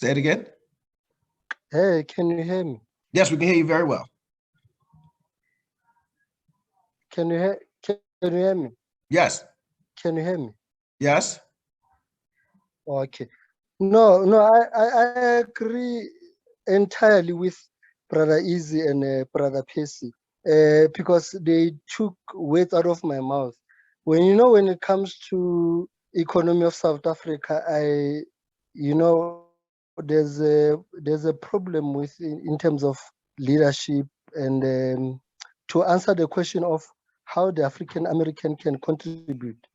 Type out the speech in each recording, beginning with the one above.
Say it again. Hey, can you hear me? Yes, we can hear you very well. Can you hear me? Yes. Can you hear me? Yes. Okay. No, I agree entirely with Brother Easy and Brother Percy, because they took words out of my mouth. When it comes to economy of South Africa, there's a problem with in terms of leadership, and to answer the question of how the African American can contribute.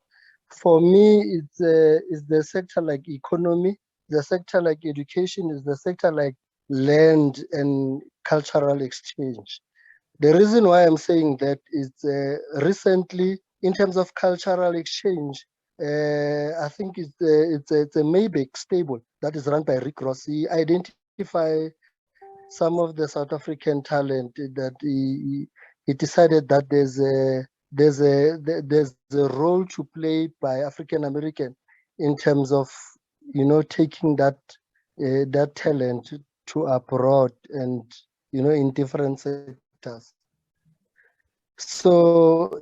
For me, it's the sector like economy, the sector like education, is the sector like land and cultural exchange. The reason why I'm saying that is recently, in terms of cultural exchange, I think it's a Maybank stable that is run by Rick Ross. He identify some of the South African talent that he decided that there's a role to play by African American in terms of taking that talent to abroad and in different sectors. So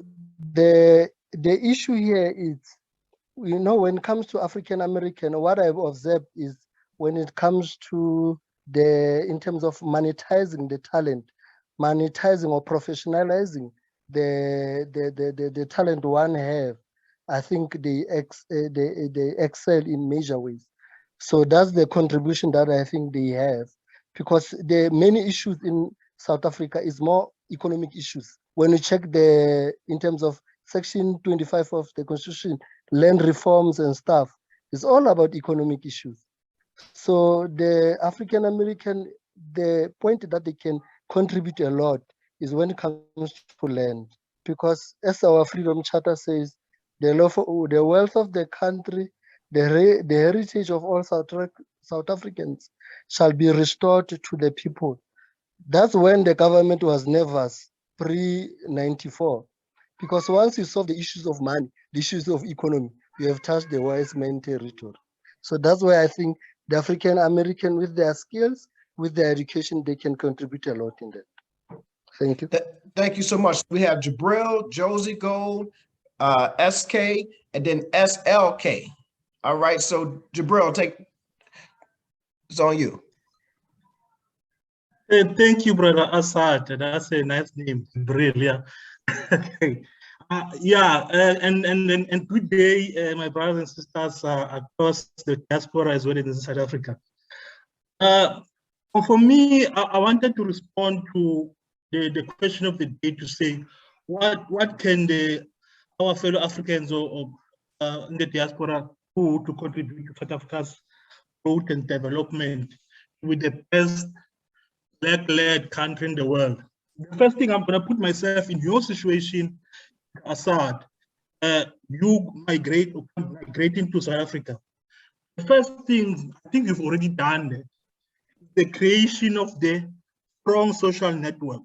the issue here is, when it comes to African American, what I've observed is when it comes to in terms of monetizing the talent, monetizing or professionalizing the talent one have, I think they excel in major ways. So that's the contribution that I think they have, because the many issues in South Africa is more economic issues. When you check in terms of Section 25 of the Constitution, land reforms and stuff, it's all about economic issues. So the African American, the point that they can contribute a lot is when it comes to land, because as our Freedom Charter says, the wealth of the country, the heritage of all South Africans shall be restored to the people. That's when the government was nervous pre-94, because once you solve the issues of money, the issues of economy, you have touched the wise man territory. So that's why I think the African American, with their skills, with their education, they can contribute a lot in that. Thank you. Thank you so much. We have Jabril, Josie Gold, SK, and then SLK. All right, so Jabril, it's on you. Thank you, Brother Asad. That's a nice name, Jabril. Yeah. And good day, my brothers and sisters across the diaspora as well as in South Africa. For me, I wanted to respond to the question of the day, to say what can our fellow Africans or in the diaspora do to contribute to South Africa's growth and development with the best Black-led country in the world. The first thing, I'm going to put myself in your situation, Assad. You migrating to South Africa. The first thing, I think you've already done that, the creation of the strong social network.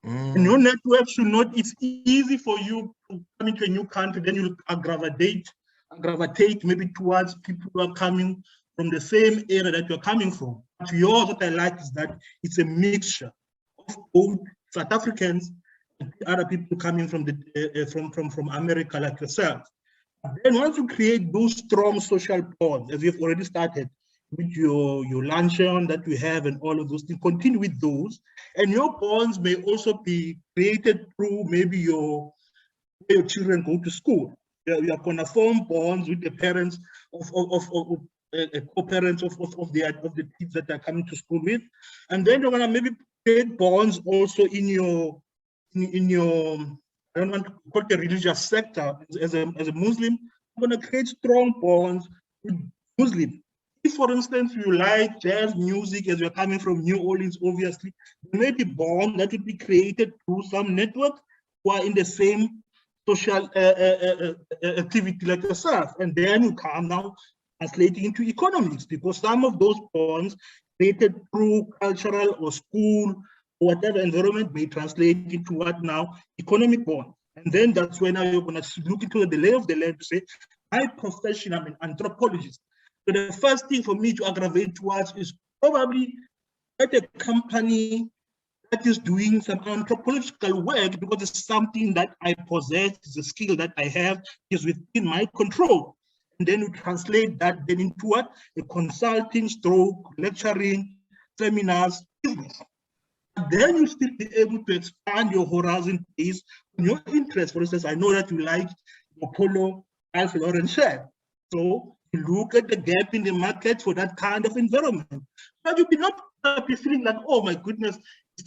And your network should not, it's easy for you to come into a new country, then you gravitate maybe towards people who are coming from the same area that you're coming from. But yours, what I like is that it's a mixture of both South Africans and other people coming from from America like yourself. Then once you create those strong social bonds, as you've already started with your luncheon that we have and all of those things, continue with those. And your bonds may also be created through maybe where your children go to school. You are going to form bonds with the parents co-parents of the kids that are coming to school with, and then you're going to maybe create bonds also in your I don't want to call it a religious sector. As a Muslim, I'm going to create strong bonds with Muslims. If, for instance, you like jazz music, as you're coming from New Orleans, obviously, there may be bonds that will be created through some network who are in the same social activity like yourself, and then you come now translating into economics, because some of those bonds created through cultural or school or whatever environment may translate into what now? Economic bond. And then that's when now you're going to look into the lay of the land to say, my profession, I'm an anthropologist. So the first thing for me to aggravate towards is probably at a company that is doing some anthropological work, because it's something that I possess, it's a skill that I have, is within my control. And then you translate that then into what? A consulting stroke, lecturing, seminars, business. And then you still be able to expand your horizon based on your interest. For instance, I know that you like your polo, Ralph Lauren shirt. So you look at the gap in the market for that kind of environment. But you be not be feeling like, oh my goodness,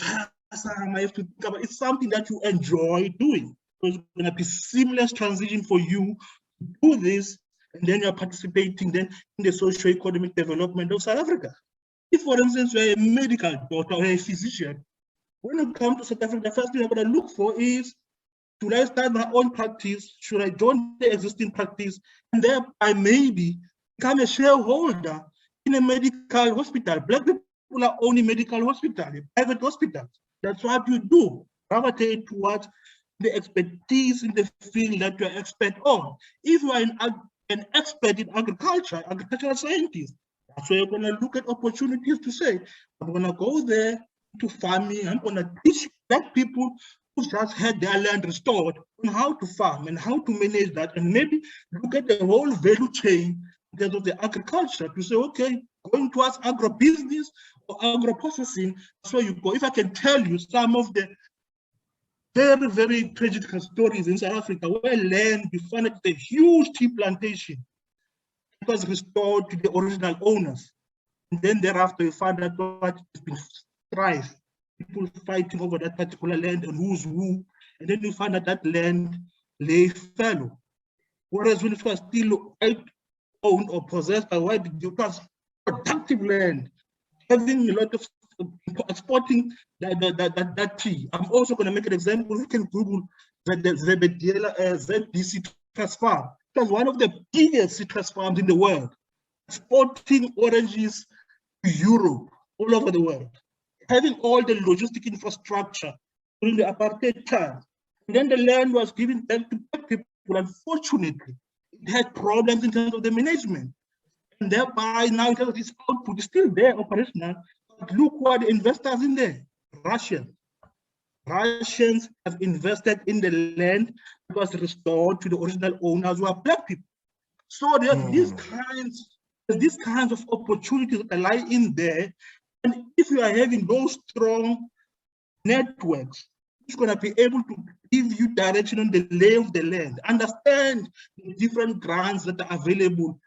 I have to think about. It's something that you enjoy doing. So it's going to be seamless transition for you to do this, and then you're participating then in the socio-economic development of South Africa. If, for instance, you're a medical doctor or a physician, when you come to South Africa, the first thing I'm going to look for is, should I start my own practice? Should I join the existing practice? And thereby maybe become a shareholder in a medical hospital. Black people are owning medical hospital, private hospitals. That's what you do. Gravitate towards the expertise in the field that you're expert on. If you are an expert in agriculture, agricultural scientist, that's where you're going to look at opportunities to say, I'm going to go there to farming, I'm going to teach black people who just had their land restored on how to farm and how to manage that, and maybe look at the whole value chain in terms of the agriculture to say, okay, going towards agro-business or agro-processing, that's where you go. If I can tell you some of the very, very tragic stories in South Africa where land, you find it a huge tea plantation, it was restored to the original owners. And then thereafter, you find that what has been strife, people fighting over that particular land and who's who. And then you find that that land lay fallow. Whereas when it was still owned or possessed by white people, it was productive land, having a lot of exporting that tea. I'm also going to make an example. You can Google the ZBC citrus farm. It was one of the biggest citrus farms in the world, exporting oranges to Europe, all over the world, having all the logistic infrastructure during the apartheid time. And then the land was given back to black people. Unfortunately, it had problems in terms of the management. And thereby now in terms of this output is still there, operational. But look what the investors in there, Russians. Russians have invested in the land that was restored to the original owners who are black people. So there's these kinds of opportunities that lie in there. And if you are having those strong networks, it's going to be able to give you direction on the lay of the land, understand the different grants that are available,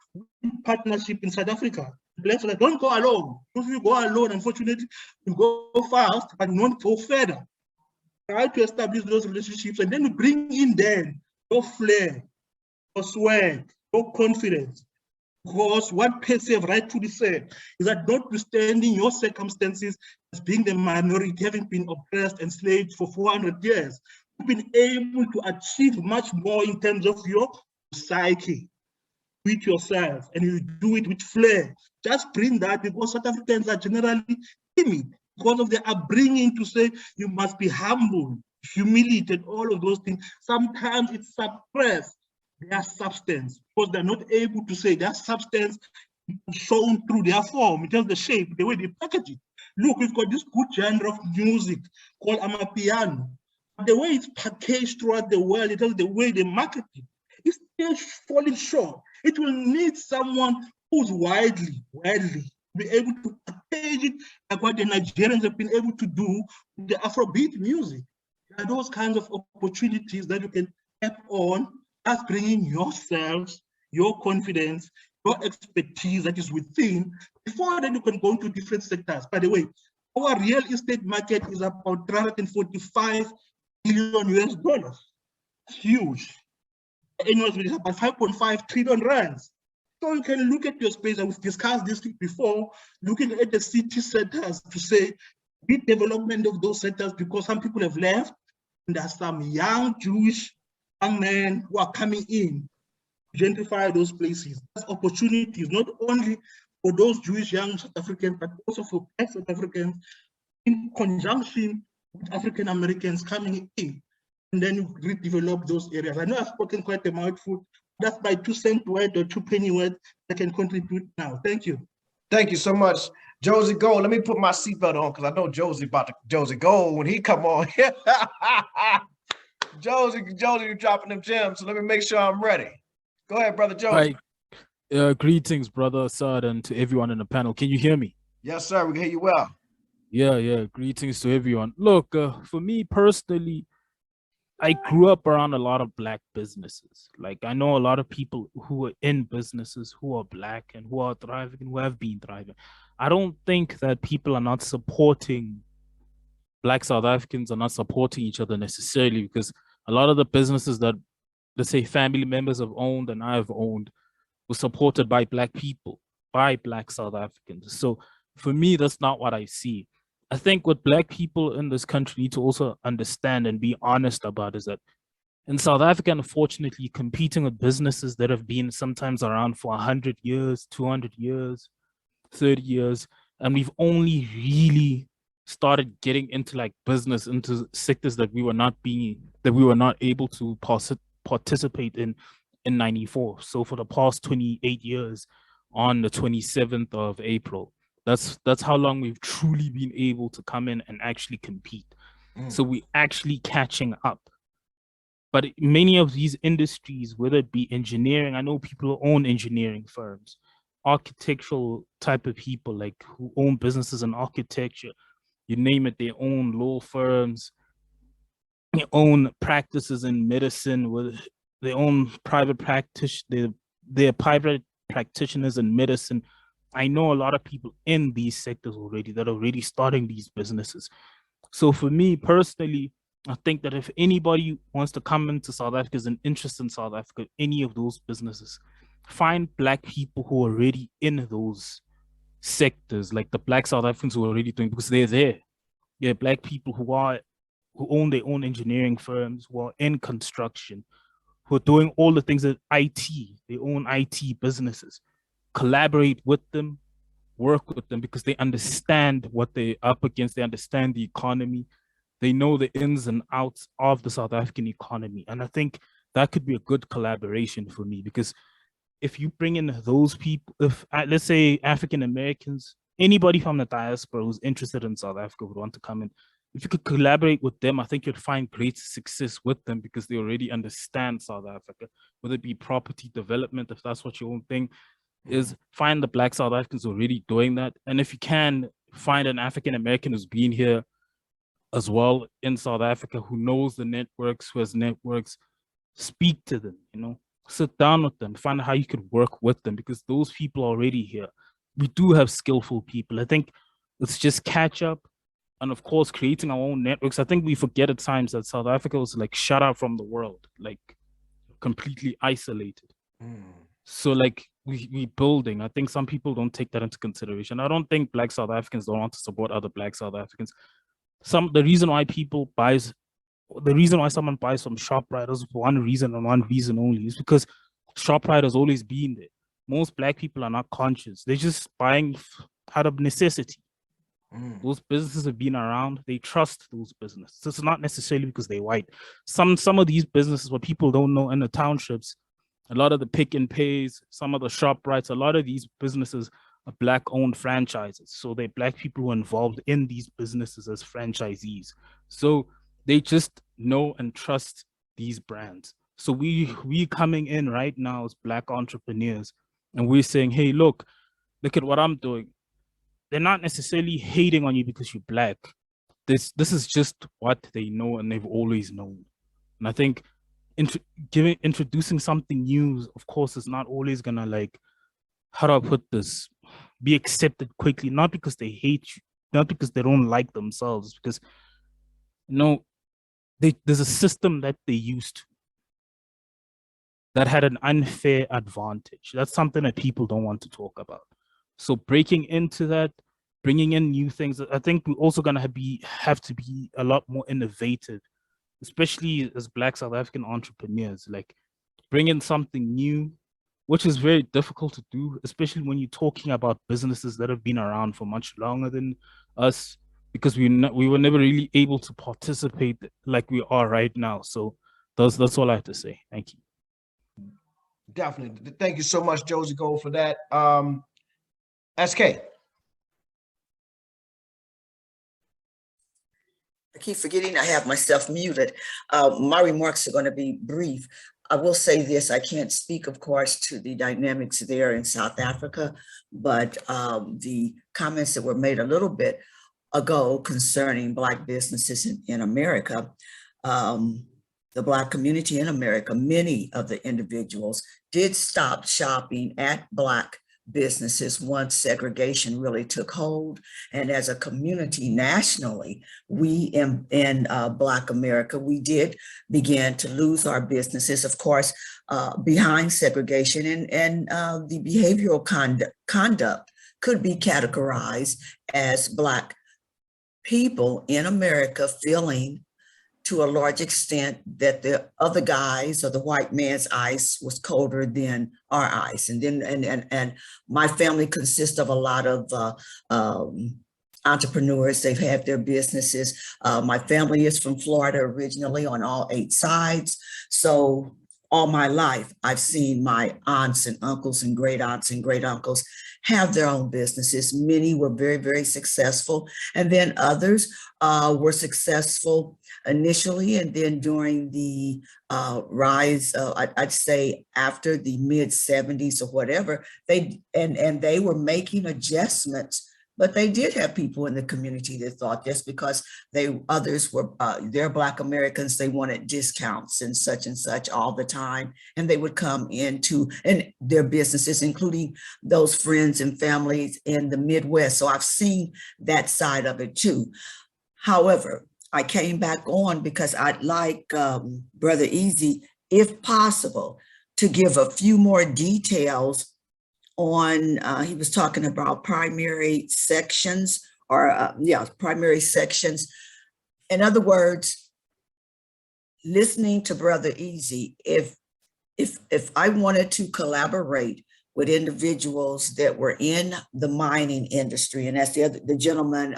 partnership in South Africa. Don't go alone. If you go alone, unfortunately, you go fast but not go further. Try to establish those relationships, and then you bring in then your flair, your swag, your confidence. Because what Percy have rightfully said is that notwithstanding your circumstances as being the minority, having been oppressed and enslaved for 400 years, you've been able to achieve much more in terms of your psyche with yourself, and you do it with flair. Just bring that, because South Africans are generally timid because of their upbringing to say you must be humble, humiliated, all of those things. Sometimes it's suppressed their substance because they're not able to say their substance shown through their form, in terms of the shape, the way they package it. Look, we've got this good genre of music called amapiano. The way it's packaged throughout the world, in terms of the way they market it, it's still falling short. It will need someone who's widely be able to package it like what the Nigerians have been able to do with the Afrobeat music. There are those kinds of opportunities that you can tap on, as bringing yourselves, your confidence, your expertise that is within. Before then, you can go into different sectors. By the way, our real estate market is about 345 billion US dollars. It's huge. Annual is about 5.5 trillion rands. So you can look at your space, and we've discussed this before, looking at the city centers to say the development of those centers, because some people have left, and there's some young Jewish young men who are coming in to gentrify those places. There's opportunities not only for those Jewish young South Africans, but also for Black South Africans in conjunction with African Americans coming in. And then you redevelop those areas. I know I've spoken quite a mouthful, That's my 2-cent word or 2-penny word I can contribute now. Thank you. Thank you so much, Josie Gold. Let me put my seatbelt on because I know Josie Josie Gold when he come on. Josie, you dropping them gems. So let me make sure I'm ready. Go ahead, brother Josie. Hi. Greetings, brother Assad, and to everyone in the panel. Can you hear me? Yes, sir. We can hear you well. Yeah. Greetings to everyone. Look, for me personally, I grew up around a lot of Black businesses. Like, I know a lot of people who are in businesses who are Black and who are thriving and who have been thriving. I don't think that people are not supporting Black South Africans are not supporting each other necessarily, because a lot of the businesses that, let's say, family members have owned and I've owned were supported by Black people, by Black South Africans. So for me, that's not what I see. I think what Black people in this country need to also understand and be honest about is that in South Africa, unfortunately, competing with businesses that have been sometimes around for 100 years, 200 years, 30 years, and we've only really started getting into like business, into sectors that we were not able to participate in 94. So for the past 28 years, on the 27th of April, that's how long we've truly been able to come in and actually compete. So we actually catching up. But many of these industries, whether it be engineering, I know people who own engineering firms, architectural type of people like who own businesses in architecture, you name it, they own law firms, they own practices in medicine, with they own private practice, they're private practitioners in medicine. I know a lot of people in these sectors already that are already starting these businesses. So for me personally, I think that if anybody wants to come into South Africa, is an interest in South Africa, any of those businesses, find Black people who are already in those sectors, like the Black South Africans who are already doing, because they're there. Yeah, Black people who own their own engineering firms, who are in construction, who are doing all the things that IT, they own IT businesses. Collaborate with them, work with them, because they understand what they're up against. They understand the economy. They know the ins and outs of the South African economy. And I think that could be a good collaboration for me, because if you bring in those people, if let's say African Americans, anybody from the diaspora who's interested in South Africa would want to come in, if you could collaborate with them, I think you'd find great success with them, because they already understand South Africa, whether it be property development, if that's what your own thing is. Find the Black South Africans already doing that. And if you can, find an African American who's been here as well in South Africa, who knows the networks, who has networks, speak to them, sit down with them, find out how you could work with them, because those people are already here. We do have skillful people. I think let's just catch up, and of course, creating our own networks. I think we forget at times that South Africa was like shut out from the world, like completely isolated. So like we building. I think some people don't take that into consideration. I don't think Black South Africans don't want to support other Black South Africans. The reason why someone buys from ShopRite is for one reason and one reason only, is because ShopRite has always been there. Most Black people are not conscious. They're just buying out of necessity. Those businesses have been around. They trust those businesses. It's not necessarily because they're white. Some of these businesses, what people don't know in the townships, a lot of the Pick and Pays, some of the ShopRites, a lot of these businesses are Black-owned franchises. So they're Black people who are involved in these businesses as franchisees. So they just know and trust these brands. So we coming in right now as Black entrepreneurs, and we're saying, hey, look at what I'm doing. They're not necessarily hating on you because you're Black. This is just what they know and they've always known. And I think introducing something new, of course, is not always gonna, like, how do I put this, be accepted quickly, not because they hate you, not because they don't like themselves, because there's a system that they used to that had an unfair advantage. That's something that people don't want to talk about. So breaking into that, bringing in new things, I think we're also gonna have to be a lot more innovative, especially as Black South African entrepreneurs. Like, bring in something new, which is very difficult to do, especially when you're talking about businesses that have been around for much longer than us, because we were never really able to participate like we are right now. So that's all I have to say. Thank you. Definitely. Thank you so much, Josie Gold, for that. SK. I keep forgetting I have myself muted. My remarks are going to be brief. I will say this, I can't speak, of course, to the dynamics there in South Africa, but the comments that were made a little bit ago concerning Black businesses in America, the Black community in America, many of the individuals did stop shopping at Black businesses once segregation really took hold. And as a community nationally, we in Black America, we did begin to lose our businesses, of course, behind segregation, and the behavioral conduct could be categorized as Black people in America feeling to a large extent that the other guys or the white man's ice was colder than our ice. And then, and my family consists of a lot of entrepreneurs. They've had their businesses. My family is from Florida originally on all 8 sides. So all my life, I've seen my aunts and uncles and great aunts and great uncles have their own businesses. Many were very, very successful. And then others were successful initially, and then during the rise, I'd say after the mid 70s or whatever, they were making adjustments. But they did have people in the community that thought just because others were, they're Black Americans, they wanted discounts and such all the time. And they would come into their businesses, including those friends and families in the Midwest. So I've seen that side of it too. However, I came back on because I'd like Brother Easy, if possible, to give a few more details on, he was talking about primary sections primary sections. In other words, listening to Brother Easy, if I wanted to collaborate with individuals that were in the mining industry, and that's the gentleman,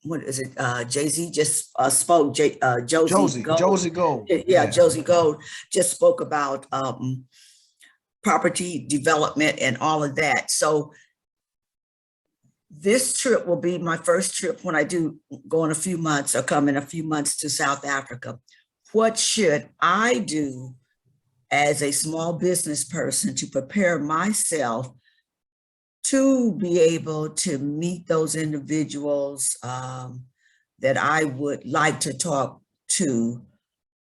what is it? Jay-Z just spoke, Josie Gold. Josie Gold. Yeah, Josie Gold just spoke about property development and all of that. So this trip will be my first trip when I do go in a few months or come in a few months to South Africa. What should I do as a small business person to prepare myself to be able to meet those individuals that I would like to talk to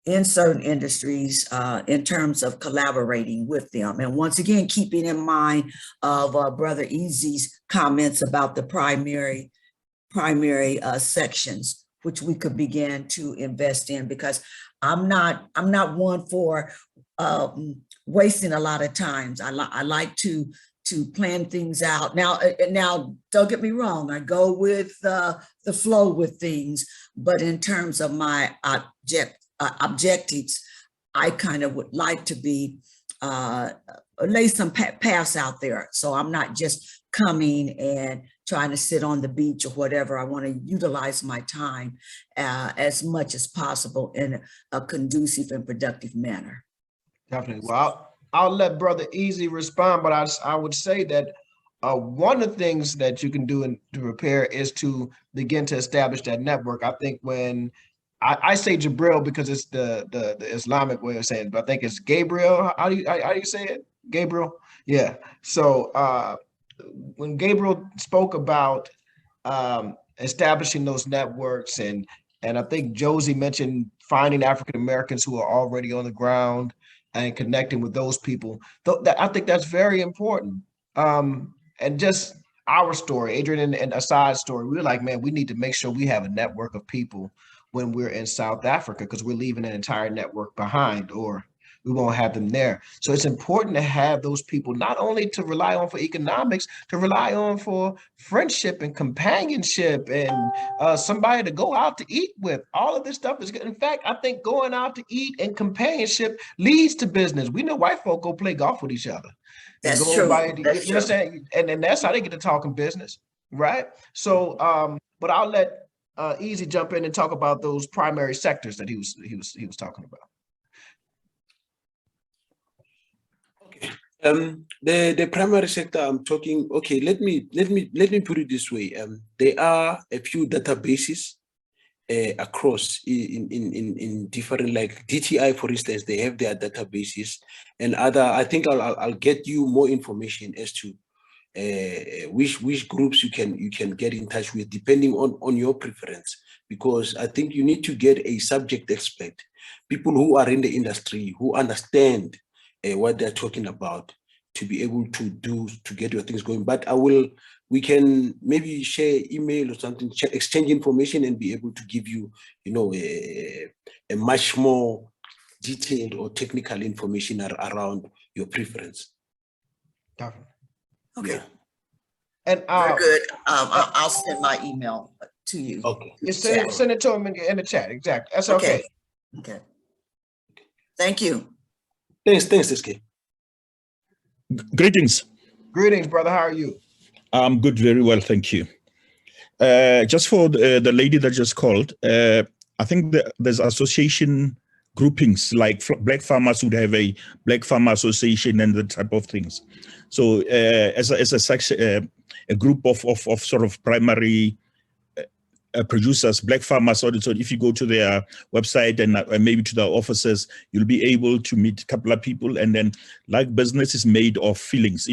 in certain industries in terms of collaborating with them? And once again, keeping in mind of Brother Easy's comments about the primary sections, which we could begin to invest in, because I'm not one for wasting a lot of times. I like to plan things out. Now, don't get me wrong, I go with the flow with things, but in terms of my objectives, I kind of would like to be lay some paths out there. So I'm not just coming and trying to sit on the beach or whatever. I want to utilize my time as much as possible in a conducive and productive manner. Definitely. Well, I'll let Brother Easy respond, but I would say that one of the things that you can do to prepare is to begin to establish that network. I think when I say Jabril because it's the Islamic way of saying it, but I think it's Gabriel. How do you say it? Gabriel? Yeah. So when Gabriel spoke about establishing those networks, and I think Josie mentioned finding African Americans who are already on the ground and connecting with those people, I think that's very important. And just our story, Adrian and Asad's story, we're like, man, we need to make sure we have a network of people when we're in South Africa, because we're leaving an entire network behind, or we won't have them there. So it's important to have those people, not only to rely on for economics, to rely on for friendship and companionship and somebody to go out to eat with. All of this stuff is good. In fact, I think going out to eat and companionship leads to business. We know white folk go play golf with each other. That's true. That's true. Understand? And that's how they get to talking business, right? So, but I'll let Easy jump in and talk about those primary sectors that he was talking about. The primary sector I'm talking, okay, let me put it this way. There are a few databases across in different, like DTI, for instance, they have their databases, and other. I think I'll get you more information as to which groups you can get in touch with, depending on your preference, because I think you need to get a subject expert, people who are in the industry, who understand what they're talking about, to be able to get your things going. But we can maybe share email or something, exchange information, and be able to give you, a much more detailed or technical information around your preference. Definitely. Okay, Yeah. And very good. I'll send my email to you. Okay. you send it to him in the chat. Exactly. That's okay. Okay. Thank you. Thanks, SK. Greetings. Greetings, brother. How are you? I'm good, very well, thank you. Just for the lady that just called, I think there's association groupings, like Black Farmers would have a Black Farmer Association and the type of things. So as a group of sort of primary producers, Black Farmers, so if you go to their website and maybe to their offices, you'll be able to meet a couple of people. And then, like, business is made of feelings.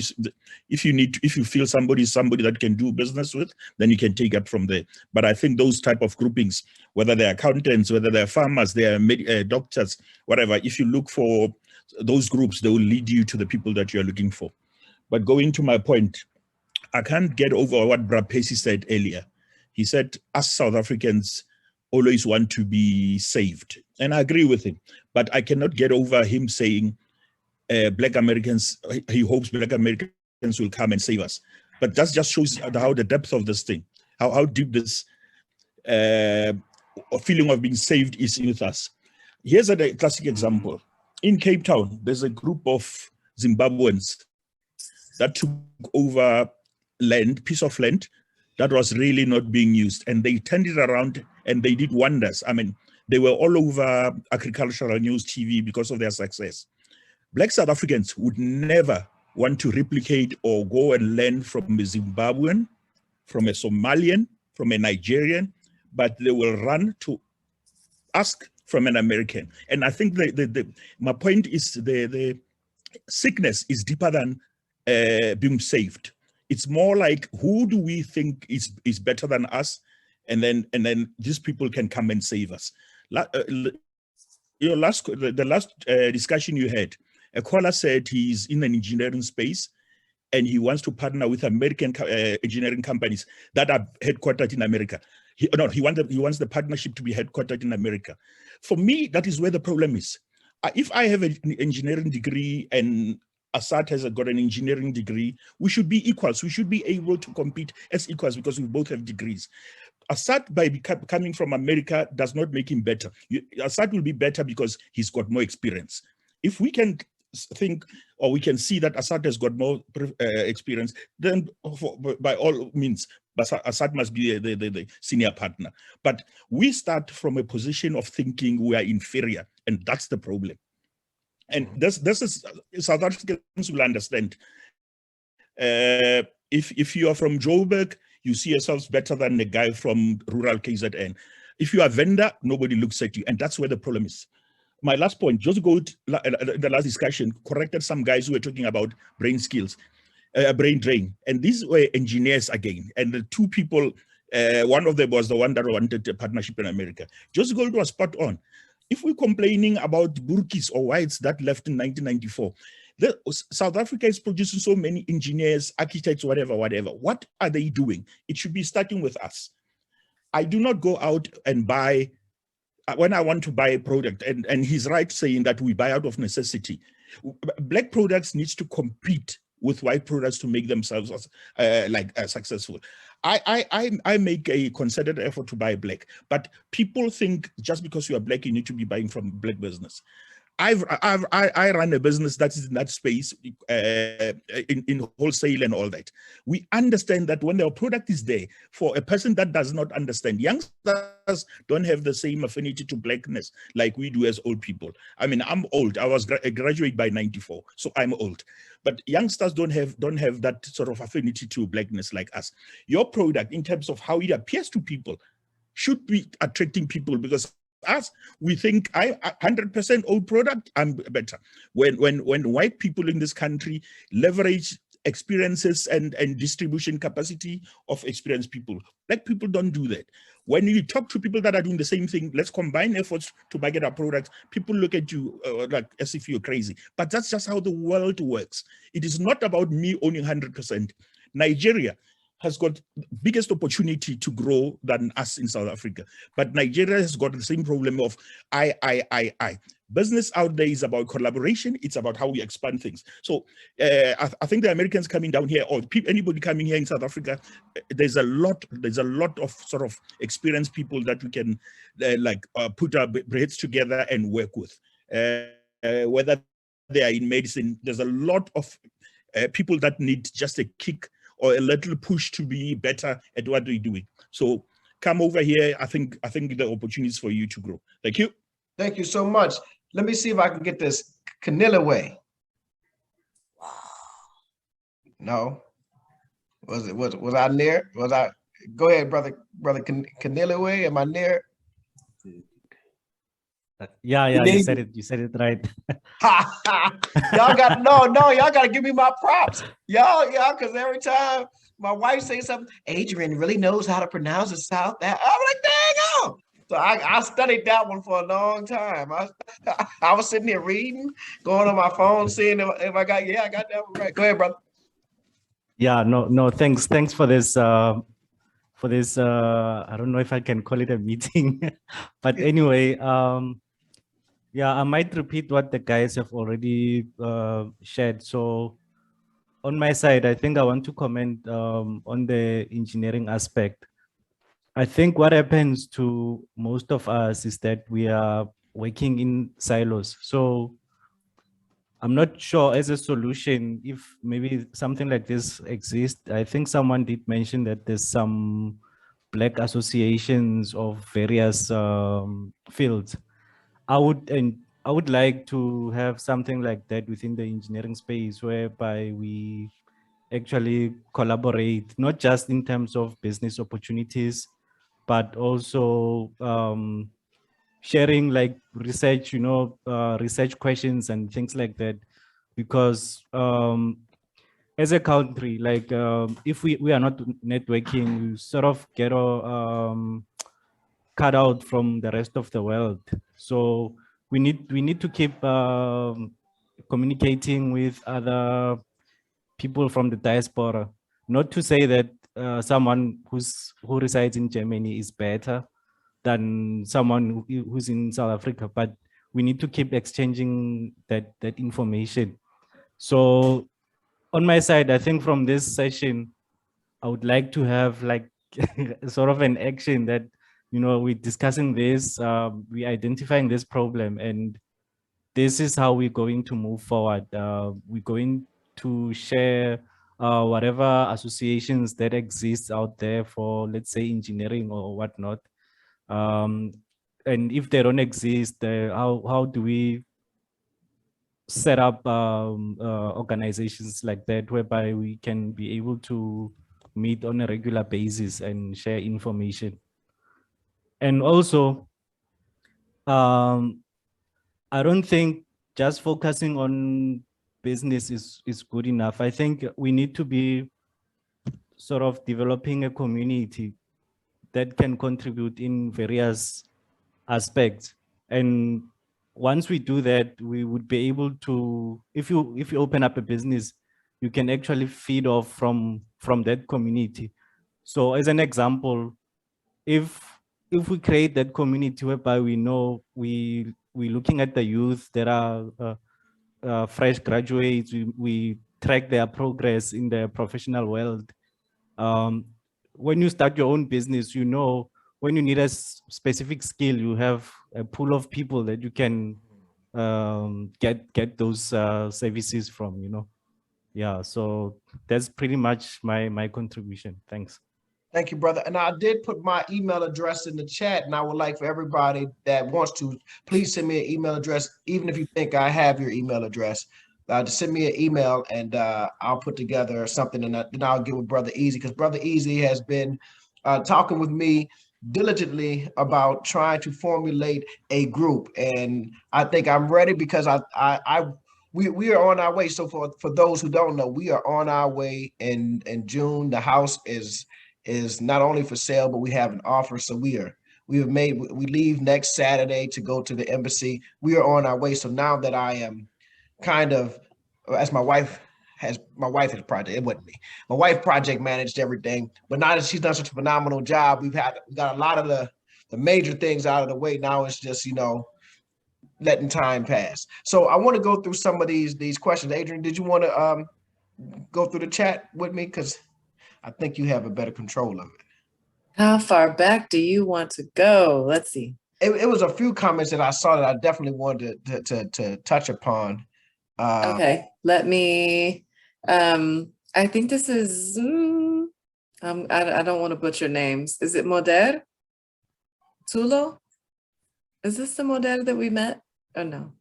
If you feel somebody that can do business with, then you can take it from there. But I think those type of groupings, whether they're accountants, whether they're farmers, they're doctors, whatever, if you look for those groups, they will lead you to the people that you're looking for. But going to my point, I can't get over what Brad Pacey said earlier. He said, us South Africans always want to be saved. And I agree with him. But I cannot get over him saying Black Americans, he hopes Black Americans will come and save us. But that just shows how the depth of this thing, how deep this feeling of being saved is with us. Here's a classic example. In Cape Town, there's a group of Zimbabweans that took over piece of land that was really not being used, and they turned it around and they did wonders. I mean, they were all over agricultural news TV because of their success. Black South Africans would never want to replicate or go and learn from a Zimbabwean, from a Somalian, from a Nigerian, but they will run to ask from an American. And I think my point is the sickness is deeper than being saved. It's more like, who do we think is better than us, and then these people can come and save us. The last discussion you had, a caller said he's in an engineering space and he wants to partner with American engineering companies that are headquartered in America. He wants the partnership to be headquartered in America. For me, that is where the problem is. If I have an engineering degree and Asad has got an engineering degree, we should be equals. We should be able to compete as equals because we both have degrees. Assad, by coming from America, does not make him better. Assad will be better because he's got more experience. If we can think, or we can see that Assad has got more experience, then by all means, Assad must be the senior partner. But we start from a position of thinking we are inferior, and that's the problem. And this is, South Africans will understand. If you are from Joburg, you see yourselves better than the guy from rural KZN. If you are a vendor, nobody looks at you. And that's where the problem is. My last point, just go to the last discussion, corrected some guys who were talking about brain skills, brain drain. And these were engineers again. And the two people, one of them was the one that wanted a partnership in America. Just go to a spot on. If we're complaining about Burkis or whites that left in 1994, South Africa is producing so many engineers, architects, whatever. What are they doing? It should be starting with us. I do not go out and buy, when I want to buy a product, and he's right saying that we buy out of necessity. Black products needs to compete with white products to make themselves successful. I make a concerted effort to buy black, but people think just because you are black, you need to be buying from black business. I run a business that is in that space, in wholesale and all that. We understand that when our product is there, for a person that does not understand, youngsters don't have the same affinity to blackness like we do as old people. I mean, I'm old. I was a graduate by 94, so I'm old. But youngsters don't have that sort of affinity to blackness like us. Your product, in terms of how it appears to people, should be attracting people, because us, we think I 100% old product, I'm better. When white people in this country leverage experiences and distribution capacity of experienced people, black people don't do that. When you talk to people that are doing the same thing, let's combine efforts to market our products, people look at you like as if you're crazy. But that's just how the world works. It is not about me owning 100%. Nigeria has got biggest opportunity to grow than us in South Africa. But Nigeria has got the same problem of I. Business out there is about collaboration. It's about how we expand things. So I think the Americans coming down here, or anybody coming here in South Africa, there's a lot of sort of experienced people that we can put our heads together and work with. Whether they are in medicine, there's a lot of people that need just a kick or a little push to be better at what they're doing. So come over here. I think the opportunities for you to grow. Thank you. Thank you so much. Let me see if I can get this Canilla. No. Was I near? Was I? Go ahead, brother Canilla. Am I near? Yeah, you said it right. Y'all got y'all gotta give me my props. Y'all, because every time my wife says something, Adrian really knows how to pronounce the South. I'm like, dang. So I studied that one for a long time. I was sitting here reading, going on my phone, seeing if I got that one right. Go ahead, brother. Yeah, no, thanks for this. I don't know if I can call it a meeting, but anyway, yeah, I might repeat what the guys have already shared. So on my side, I think I want to comment on the engineering aspect. I think what happens to most of us is that we are working in silos. So I'm not sure as a solution if maybe something like this exists. I think someone did mention that there's some black associations of various fields. I would like to have something like that within the engineering space, whereby we actually collaborate, not just in terms of business opportunities, but also sharing like research, research questions and things like that. Because as a country, like if we are not networking, we sort of get cut out from the rest of the world. So we need to keep communicating with other people from the diaspora. Not to say that someone who resides in Germany is better than someone who's in South Africa, but we need to keep exchanging that information. So on my side, I think from this session, I would like to have like sort of an action that, we're discussing this, we're identifying this problem, and this is how we're going to move forward. We're going to share whatever associations that exist out there for, let's say, engineering or whatnot. And if they don't exist, how do we set up organizations like that, whereby we can be able to meet on a regular basis and share information? And also, I don't think just focusing on business is good enough. I think we need to be sort of developing a community that can contribute in various aspects. And once we do that, we would be able to, if you open up a business, you can actually feed off from that community. So as an example, if we create that community whereby we know we're looking at the youth that are fresh graduates, we track their progress in the professional world. When you start your own business, when you need a specific skill, you have a pool of people that you can get those services from, you know. Yeah, so that's pretty much my contribution. Thanks. Thank you, brother. And I did put my email address in the chat, and I would like for everybody that wants to, please send me an email address, even if you think I have your email address. Just send me an email, and I'll put together something, and then I'll get with Brother Easy, because Brother Easy has been talking with me diligently about trying to formulate a group, and I think I'm ready, because we are on our way. So for those who don't know, we are on our way in June. The house is not only for sale, but we have an offer. So we leave next Saturday to go to the embassy. We are on our way. So now that I am kind of, as my wife has project, it wasn't me. My wife project managed everything, but now that she's done such a phenomenal job, we got a lot of the major things out of the way. Now it's just, letting time pass. So I want to go through some of these questions. Adrian, did you want to go through the chat with me? Because I think you have a better control of it. How far back do you want to go? Let's see. It was a few comments that I saw that I definitely wanted to touch upon. Okay, let me, I think this is, I don't want to butcher names. Is it Moder? Tulo? Is this the Moder that we met? Oh, no.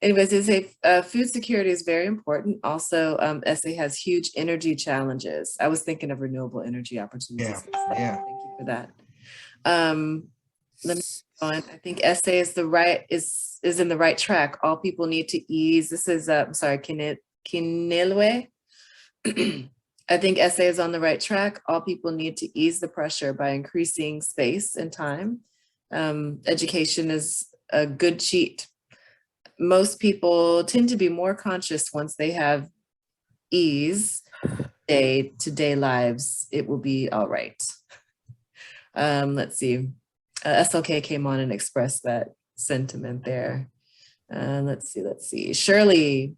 Anyways, they say food security is very important. Also, SA has huge energy challenges. I was thinking of renewable energy opportunities. Yeah. Thank you for that. Let me go on. I think SA is in the right track. All people need to ease. This is sorry, Kinelwe. I think SA is on the right track. All people need to ease the pressure by increasing space and time. Education is a good cheat. Most people tend to be more conscious once they have ease day-to-day lives. It will be all right. Let's see. SLK came on and expressed that sentiment there. Let's see. Shirley,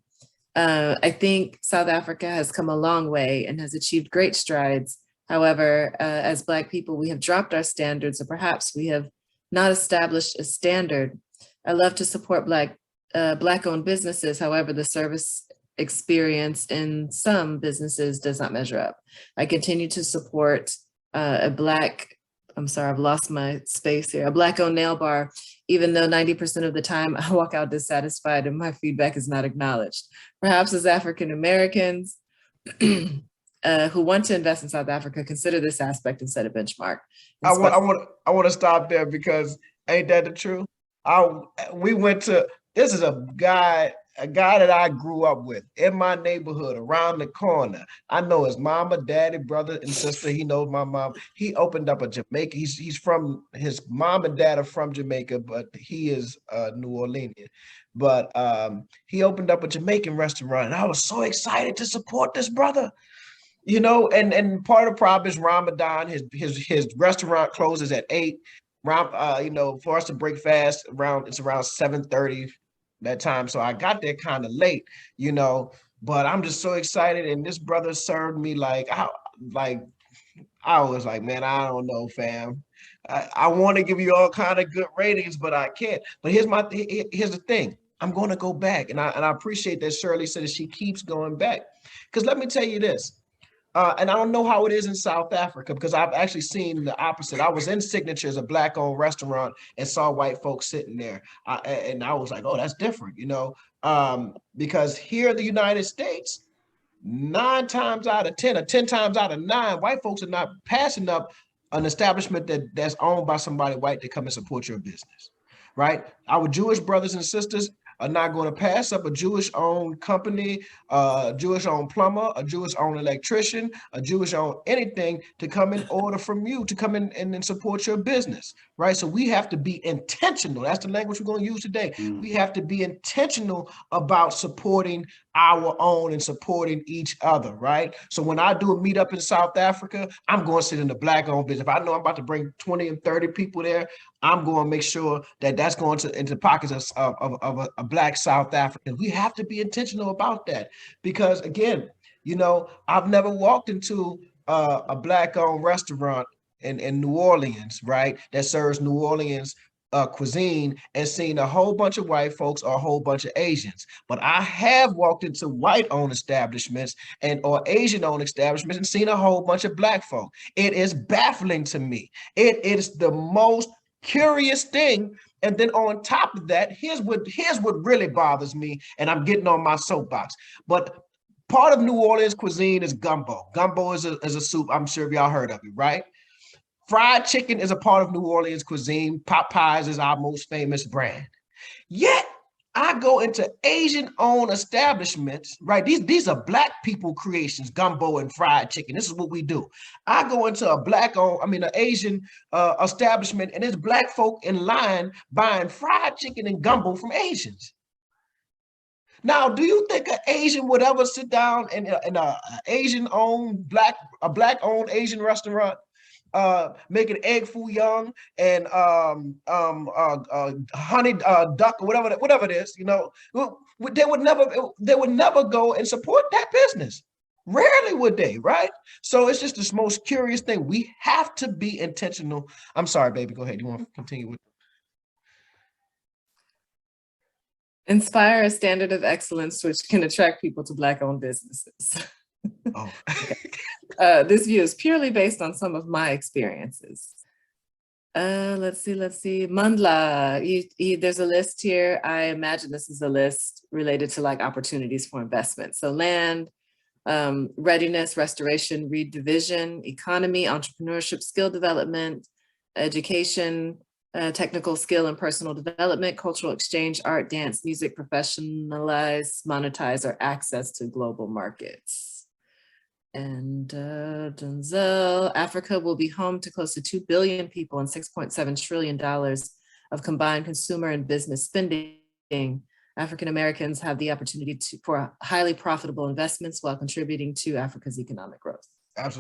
I think South Africa has come a long way and has achieved great strides. However, as Black people, we have dropped our standards, or perhaps we have not established a standard. I love to support Black-owned businesses. However, the service experience in some businesses does not measure up. I continue to support I've lost my space here, a Black-owned nail bar, even though 90% of the time I walk out dissatisfied and my feedback is not acknowledged. Perhaps as African Americans who want to invest in South Africa, consider this aspect and set a benchmark. I want to stop there, because ain't that the truth? This is a guy that I grew up with in my neighborhood around the corner. I know his mama, daddy, brother, and sister. He knows my mom. He opened up a Jamaica. His mom and dad are from Jamaica, but he is New Orleanian. But he opened up a Jamaican restaurant, and I was so excited to support this brother. And part of the problem is Ramadan. His restaurant closes at 8. For us to break fast it's around 7:30 that time. So I got there kind of late, but I'm just so excited. And this brother served me I was like, man, I don't know, fam. I want to give you all kind of good ratings, but I can't. But here's the thing. I'm going to go back. And I appreciate that Shirley said that she keeps going back. Because let me tell you this. And I don't know how it is in South Africa, because I've actually seen the opposite. I was in Signatures, a Black-owned restaurant, and saw white folks sitting there. And I was like, oh, that's different, because here in the United States, 9 times out of 10 or 10 times out of 9, white folks are not passing up an establishment that's owned by somebody white to come and support your business, right? Our Jewish brothers and sisters are not going to pass up a Jewish-owned company, a Jewish-owned plumber, a Jewish-owned electrician, a Jewish-owned anything to come in order from you to come in and support your business, right? So we have to be intentional. That's the language we're going to use today. We have to be intentional about supporting our own and supporting each other, right? So when I do a meetup in South Africa, I'm going to sit in the Black-owned business. If I know I'm about to bring 20 and 30 people there, I'm going to make sure that that's going into pockets of a Black South African. We have to be intentional about that, because again, I've never walked into a Black-owned restaurant in New Orleans, right, that serves New Orleans cuisine and seen a whole bunch of white folks or a whole bunch of Asians, but I have walked into white-owned establishments or Asian-owned establishments and seen a whole bunch of black folk. It is baffling to me. It is the most curious thing. And then on top of that, here's what really bothers me, and I'm getting on my soapbox. But part of New Orleans cuisine is gumbo. Gumbo is a soup. I'm sure y'all heard of it, right? Fried chicken is a part of New Orleans cuisine. Popeyes is our most famous brand. Yet I go into Asian-owned establishments, right? These are black people creations, gumbo and fried chicken. This is what we do. I go into an Asian establishment, and there's black folk in line buying fried chicken and gumbo from Asians. Now, do you think an Asian would ever sit down in a Asian-owned, black-owned Asian restaurant, making egg foo young and honey duck or whatever it is, they would never go and support that business. Rarely would they, right? So it's just this most curious thing. We have to be intentional. I'm sorry, baby. Go ahead. You want to continue with? Inspire a standard of excellence which can attract people to Black-owned businesses. Oh. This view is purely based on some of my experiences. Let's see. Mandla, there's a list here. I imagine this is a list related to like opportunities for investment. So land, readiness, restoration, redivision, economy, entrepreneurship, skill development, education, technical skill and personal development, cultural exchange, art, dance, music, professionalize, monetize, or access to global markets. And Denzel, Africa will be home to close to 2 billion people and $6.7 trillion of combined consumer and business spending. African Americans have the opportunity for highly profitable investments while contributing to Africa's economic growth. Absolutely.